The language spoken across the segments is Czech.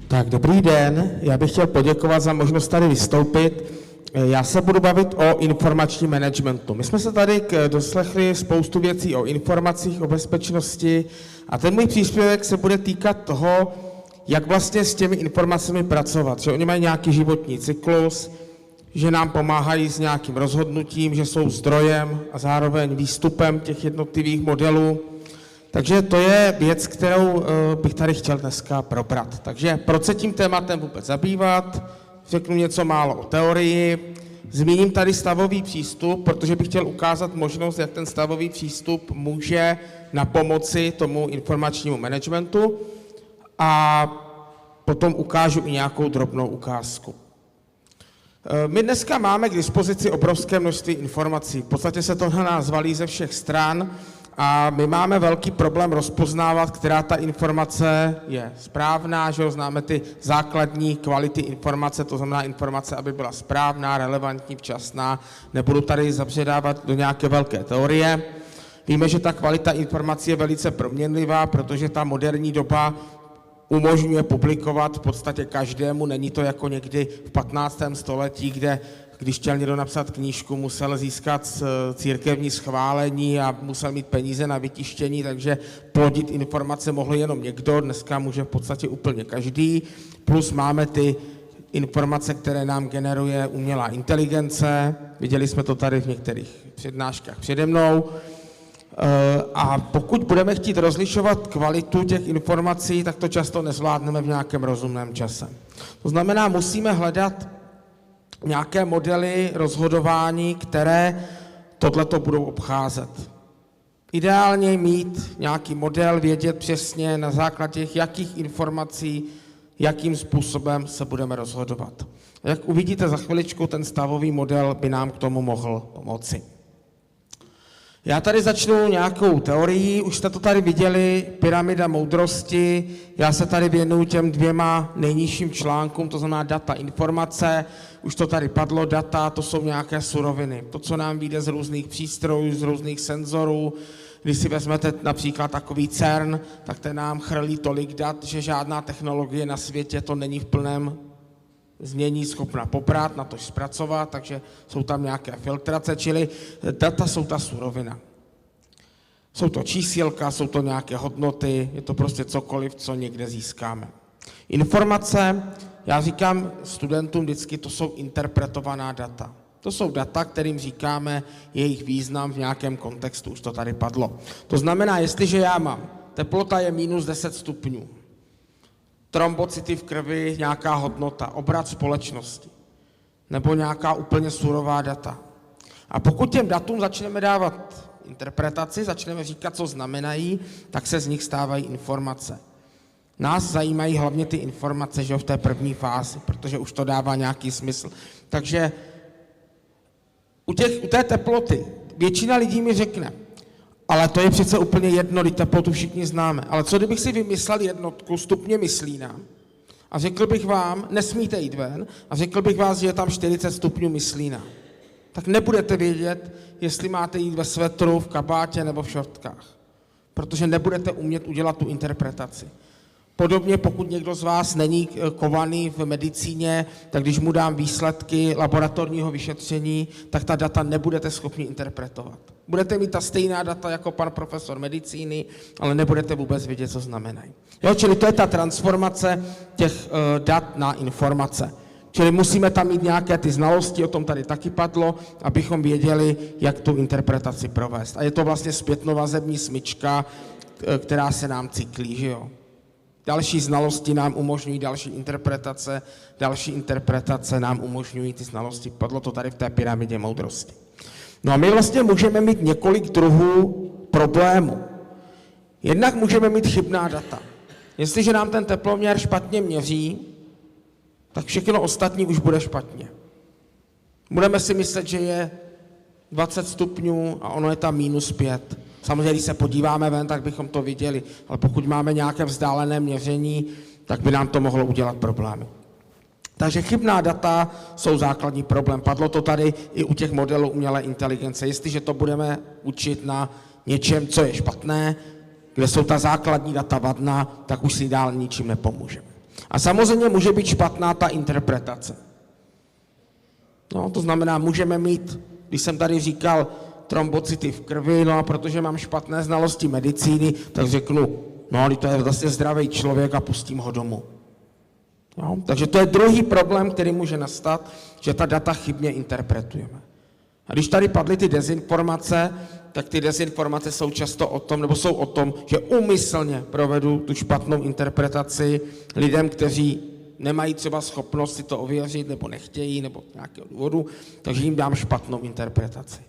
Tak, dobrý den, já bych chtěl poděkovat za možnost tady vystoupit. Já se budu bavit o informačním managementu. My jsme se tady doslechli spoustu věcí o informacích, o bezpečnosti a ten můj příspěvek se bude týkat toho, jak vlastně s těmi informacemi pracovat, že oni mají nějaký životní cyklus, že nám pomáhají s nějakým rozhodnutím, že jsou zdrojem a zároveň výstupem těch jednotlivých modelů. Takže to je věc, kterou bych tady chtěl dneska probrat. Takže proč se tím tématem vůbec zabývat? Řeknu něco málo o teorii, zmíním tady stavový přístup, protože bych chtěl ukázat možnost, jak ten stavový přístup může napomoci tomu informačnímu managementu a potom ukážu i nějakou drobnou ukázku. My dneska máme k dispozici obrovské množství informací. V podstatě se to na nás valí ze všech stran a my máme velký problém rozpoznávat, která ta informace je správná, že jo, známe ty základní kvality informace, to znamená informace, aby byla správná, relevantní, včasná. Nebudu tady zabředávat do nějaké velké teorie. Víme, že ta kvalita informací je velice proměnlivá, protože ta moderní doba umožňuje publikovat v podstatě každému. Není to jako někdy v 15. století, kde když chtěl někdo napsat knížku, musel získat církevní schválení a musel mít peníze na vytištění, takže plodit informace mohl jenom někdo, dneska může v podstatě úplně každý. Plus máme ty informace, které nám generuje umělá inteligence, viděli jsme to tady v některých přednáškách přede mnou. A pokud budeme chtít rozlišovat kvalitu těch informací, tak to často nezvládneme v nějakém rozumném čase. To znamená, musíme hledat nějaké modely rozhodování, které tohleto budou obcházet. Ideálně mít nějaký model, vědět přesně na základě jakých informací, jakým způsobem se budeme rozhodovat. Jak uvidíte za chviličku, ten stavový model by nám k tomu mohl pomoci. Já tady začnu nějakou teorií, už jste to tady viděli, pyramida moudrosti, já se tady věnuju těm dvěma nejnižším článkům, to znamená data, informace, už to tady padlo, data, to jsou nějaké suroviny, to, co nám vyjde z různých přístrojů, z různých senzorů. Když si vezmete například takový CERN, tak ten nám chrlí tolik dat, že žádná technologie na světě to není v plném znění schopna pobrat, na to zpracovat, takže jsou tam nějaké filtrace, čili data jsou ta surovina. Jsou to čísílka, jsou to nějaké hodnoty, je to prostě cokoliv, co někde získáme. Informace, já říkám studentům vždycky, to jsou interpretovaná data. To jsou data, kterým říkáme jejich význam v nějakém kontextu, už to tady padlo. To znamená, jestliže já mám, teplota je minus 10 stupňů, trombocyty v krvi, nějaká hodnota, obrat společnosti nebo nějaká úplně surová data. A pokud těm datům začneme dávat interpretaci, začneme říkat, co znamenají, tak se z nich stávají informace. Nás zajímají hlavně ty informace, že v té první fázi, protože už to dává nějaký smysl. Takže u té teploty většina lidí mi řekne, ale to je přece úplně jedno, když teplotu všichni známe. Ale co kdybych si vymyslel jednotku stupně Myslína a řekl bych vám, nesmíte jít ven, a řekl bych vás, že je tam 40 stupňů Myslína. Tak nebudete vědět, jestli máte jít ve svetru, v kabátě nebo v šortkách. Protože nebudete umět udělat tu interpretaci. Podobně pokud někdo z vás není kovaný v medicíně, tak když mu dám výsledky laboratorního vyšetření, tak ta data nebudete schopni interpretovat. Budete mít ta stejná data jako pan profesor medicíny, ale nebudete vůbec vědět, co znamenají. Jo, čili to je ta transformace těch dat na informace. Čili musíme tam mít nějaké ty znalosti, o tom tady taky padlo, abychom věděli, jak tu interpretaci provést. A je to vlastně zpětnovazební smyčka, která se nám cyklí, že jo. Další znalosti nám umožňují další interpretace nám umožňují ty znalosti. Padlo to tady v té pyramidě moudrosti. No a my vlastně můžeme mít několik druhů problémů. Jednak můžeme mít chybná data. Jestliže nám ten teploměr špatně měří, tak všechno ostatní už bude špatně. Budeme si myslet, že je 20 stupňů a ono je tam -5. Samozřejmě, když se podíváme ven, tak bychom to viděli, ale pokud máme nějaké vzdálené měření, tak by nám to mohlo udělat problémy. Takže chybná data jsou základní problém. Padlo to tady i u těch modelů umělé inteligence. Jestliže to budeme učit na něčem, co je špatné, kde jsou ta základní data vadná, tak už si dál ničím nepomůžeme. A samozřejmě může být špatná ta interpretace. No, to znamená, můžeme mít, když jsem tady říkal, trombocyty v krvi, no a protože mám špatné znalosti medicíny, tak řeknu, no, to je vlastně zdravý člověk a pustím ho domů. No, takže to je druhý problém, který může nastat, že ta data chybně interpretujeme. A když tady padly ty dezinformace, tak ty dezinformace jsou často o tom, nebo jsou o tom, že úmyslně provedu tu špatnou interpretaci lidem, kteří nemají třeba schopnost si to ověřit, nebo nechtějí, nebo z nějakého důvodu, takže jim dám špatnou interpretaci.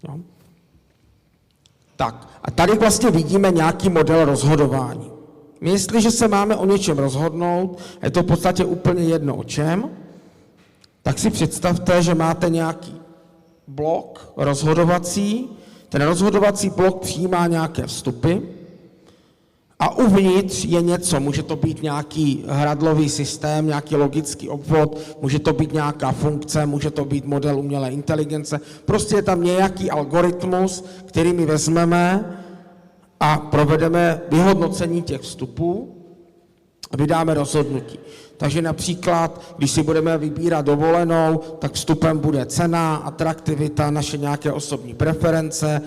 Jo? Tak, a tady vlastně vidíme nějaký model rozhodování. Jestliže se máme o něčem rozhodnout, je to v podstatě úplně jedno o čem, tak si představte, že máte nějaký blok rozhodovací, ten rozhodovací blok přijímá nějaké vstupy a uvnitř je něco, může to být nějaký hradlový systém, nějaký logický obvod, může to být nějaká funkce, může to být model umělé inteligence, prostě je tam nějaký algoritmus, který my vezmeme a provedeme vyhodnocení těch vstupů a vydáme rozhodnutí. Takže například, když si budeme vybírat dovolenou, tak vstupem bude cena, atraktivita, naše nějaké osobní preference,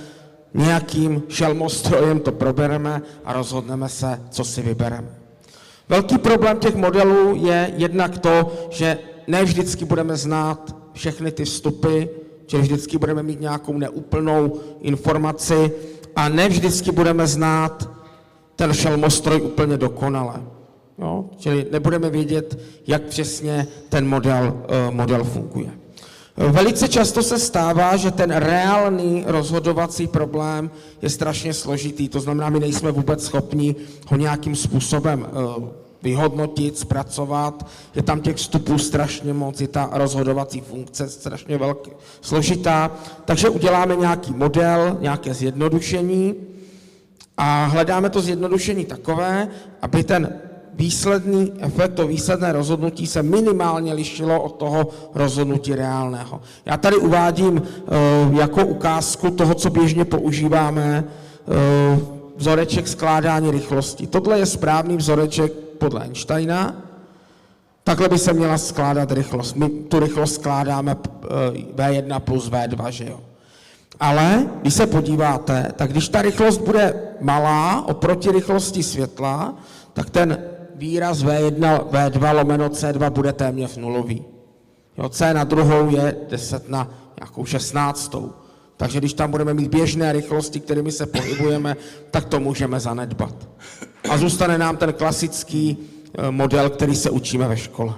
nějakým šelmostrojem to probereme a rozhodneme se, co si vybereme. Velký problém těch modelů je jednak to, že ne vždycky budeme znát všechny ty vstupy, že vždycky budeme mít nějakou neúplnou informaci a ne vždycky budeme znát ten šelmostroj úplně dokonale. Jo? Čili nebudeme vědět, jak přesně ten model funguje. Velice často se stává, že ten reálný rozhodovací problém je strašně složitý, to znamená, my nejsme vůbec schopni ho nějakým způsobem vyhodnotit, zpracovat, je tam těch vstupů strašně moc, je ta rozhodovací funkce strašně složitá, takže uděláme nějaký model, nějaké zjednodušení a hledáme to zjednodušení takové, aby ten výsledný efekt, to výsledné rozhodnutí se minimálně lišilo od toho rozhodnutí reálného. Já tady uvádím jako ukázku toho, co běžně používáme, vzoreček skládání rychlosti. Tohle je správný vzoreček podle Einsteina. Takhle by se měla skládat rychlost. My tu rychlost skládáme V1 plus V2, že jo. Ale když se podíváte, tak když ta rychlost bude malá oproti rychlosti světla, tak ten výraz V1, V2 lomeno C2 bude téměř nulový. Jo, C na druhou je 10 na nějakou 16. Takže když tam budeme mít běžné rychlosti, kterými se pohybujeme, tak to můžeme zanedbat. A zůstane nám ten klasický model, který se učíme ve škole.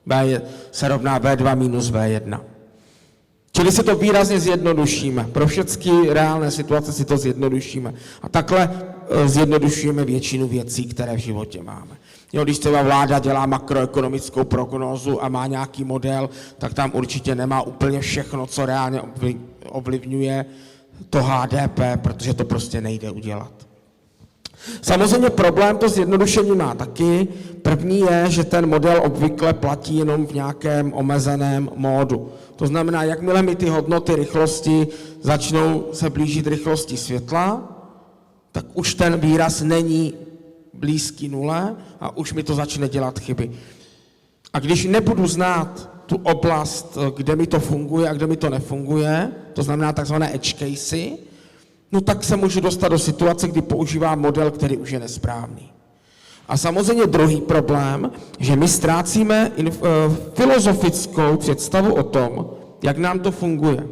V se rovná V2 minus V1. Čili si to výrazně zjednodušíme. Pro všechny reálné situace si to zjednodušíme. A takhle zjednodušujeme většinu věcí, které v životě máme. Jo, když třeba vláda dělá makroekonomickou prognózu a má nějaký model, tak tam určitě nemá úplně všechno, co reálně ovlivňuje to HDP, protože to prostě nejde udělat. Samozřejmě problém to zjednodušení má taky. První je, že ten model obvykle platí jenom v nějakém omezeném módu. To znamená, jakmile mi ty hodnoty rychlosti začnou se blížit rychlosti světla, tak už ten výraz není blízký nule a už mi to začne dělat chyby. A když nebudu znát tu oblast, kde mi to funguje a kde mi to nefunguje, to znamená takzvané edge casey, no tak se můžu dostat do situace, kdy používám model, který už je nesprávný. A samozřejmě druhý problém, že my ztrácíme filozofickou představu o tom, jak nám to funguje.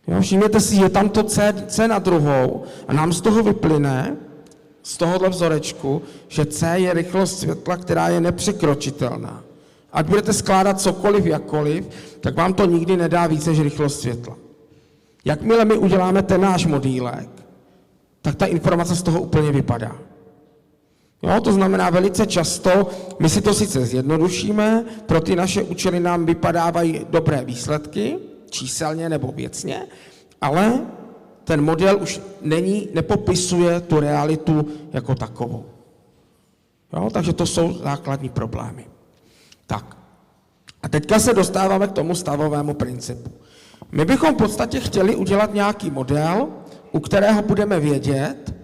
Jo, všimněte si, je tam to C na druhou a nám z toho vyplyne, z tohohle vzorečku, že C je rychlost světla, která je nepřekročitelná. Ať budete skládat cokoliv, jakkoliv, tak vám to nikdy nedá více než rychlost světla. Jakmile my uděláme ten náš modílek, tak ta informace z toho úplně vypadá. Jo, to znamená, velice často my si to sice zjednodušíme, pro ty naše účely nám vypadávají dobré výsledky, číselně nebo věcně, ale ten model už nepopisuje tu realitu jako takovou. Jo, takže to jsou základní problémy. Tak. A teďka se dostáváme k tomu stavovému principu. My bychom v podstatě chtěli udělat nějaký model, u kterého budeme vědět,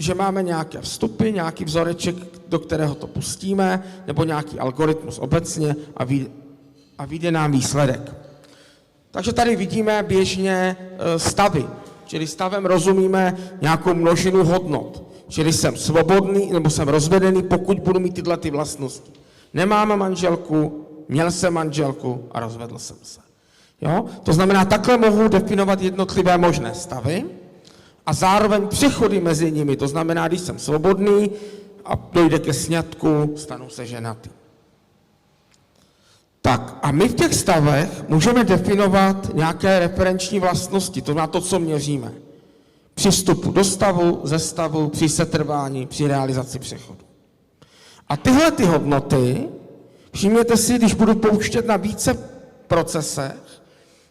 že máme nějaké vstupy, nějaký vzoreček, do kterého to pustíme, nebo nějaký algoritmus obecně a vyjde nám výsledek. Takže tady vidíme běžně stavy, čili stavem rozumíme nějakou množinu hodnot, čili jsem svobodný nebo jsem rozvedený, pokud budu mít tyhle ty vlastnosti. Nemám manželku, měl jsem manželku a rozvedl jsem se. Jo? To znamená, takhle mohu definovat jednotlivé možné stavy a zároveň přechody mezi nimi. To znamená, když jsem svobodný a dojde ke sňatku, stanu se ženatý. Tak a my v těch stavech můžeme definovat nějaké referenční vlastnosti, to znamená to, co měříme. Při vstupu do stavu, ze stavu, při setrvání, při realizaci přechodu. A tyhle ty hodnoty, všimněte si, když budu pouštět na více procesech,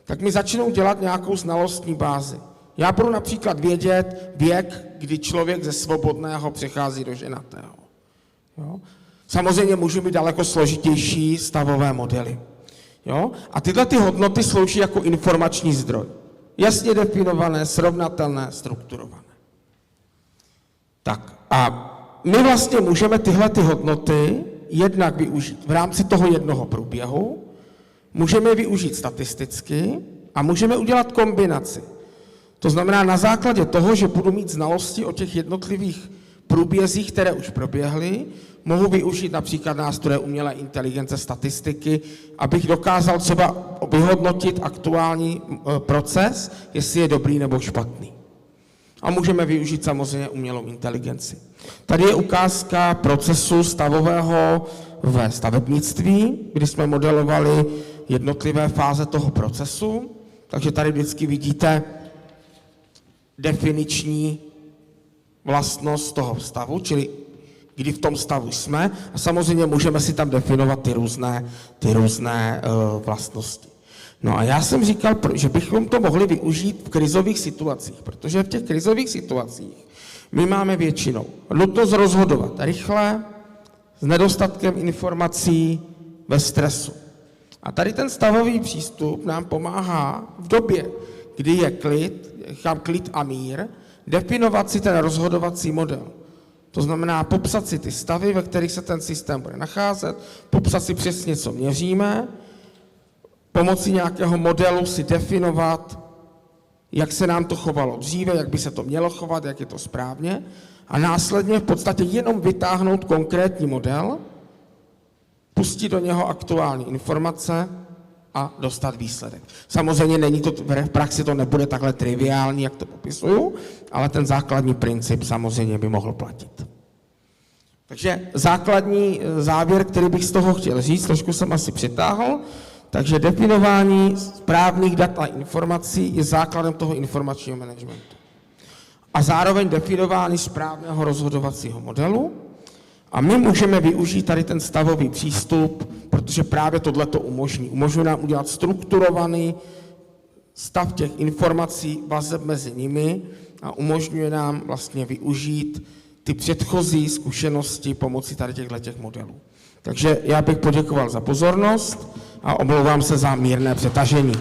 tak mi začnou dělat nějakou znalostní bázi. Já budu například vědět věk, kdy člověk ze svobodného přechází do ženatého. Jo? Samozřejmě můžu mít daleko složitější stavové modely. Jo? A tyhle ty hodnoty slouží jako informační zdroj. Jasně definované, srovnatelné, strukturované. Tak a my vlastně můžeme tyhle ty hodnoty jednak využít v rámci toho jednoho průběhu, můžeme je využít statisticky a můžeme udělat kombinaci. To znamená na základě toho, že budu mít znalosti o těch jednotlivých průbězích, které už proběhly, mohu využít například nástroje umělé inteligence, statistiky, abych dokázal třeba vyhodnotit aktuální proces, jestli je dobrý nebo špatný. A můžeme využít samozřejmě umělou inteligenci. Tady je ukázka procesu stavového ve stavebnictví, kdy jsme modelovali jednotlivé fáze toho procesu. Takže tady vždycky vidíte definiční vlastnost toho stavu, čili kdy v tom stavu jsme, a samozřejmě můžeme si tam definovat ty různé vlastnosti. No a já jsem říkal, že bychom to mohli využít v krizových situacích, protože v těch krizových situacích my máme většinou nutnost rozhodovat rychle, s nedostatkem informací, ve stresu. A tady ten stavový přístup nám pomáhá v době, kdy je klid a mír, definovat si ten rozhodovací model. To znamená popsat si ty stavy, ve kterých se ten systém bude nacházet, popsat si přesně, co měříme, pomocí nějakého modelu si definovat, jak se nám to chovalo dříve, jak by se to mělo chovat, jak je to správně, a následně v podstatě jenom vytáhnout konkrétní model, pustit do něho aktuální informace a dostat výsledek. Samozřejmě v praxi to nebude takhle triviální, jak to popisuju, ale ten základní princip samozřejmě by mohl platit. Takže základní závěr, který bych z toho chtěl říct, trošku jsem asi přitáhl, takže definování správných dat a informací je základem toho informačního managementu. A zároveň definování správného rozhodovacího modelu. A my můžeme využít tady ten stavový přístup, protože právě tohle to umožní. Umožňuje nám udělat strukturovaný stav těch informací, vazeb mezi nimi a umožňuje nám vlastně využít ty předchozí zkušenosti pomocí tady těchto modelů. Takže já bych poděkoval za pozornost a omlouvám se za mírné přetažení.